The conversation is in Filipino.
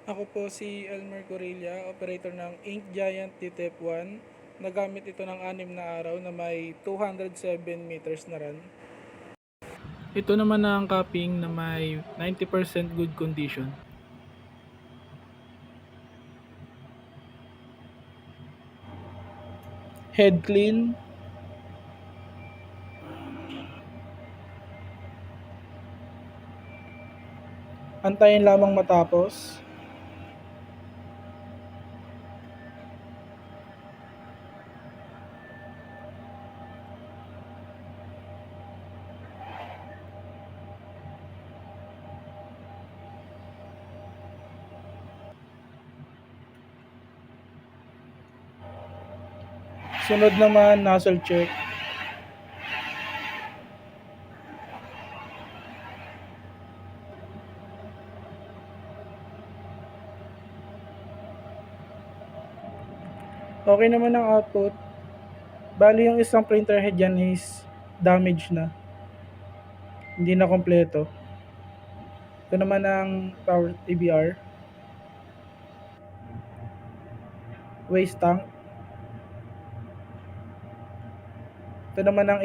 Ako po si Elmer Corilla, operator ng Ink Giant DTF1. Nagamit ito ng 6 na araw na may 207 meters na run. Ito naman ang capping na may 90% good condition. Head clean. Antayin lamang matapos. Sunod naman, nozzle check. Okay naman ang output. Bali yung isang printer head yan is damaged na. Hindi na kompleto. Ito naman ang power ABR. Waste tank. Ito naman ang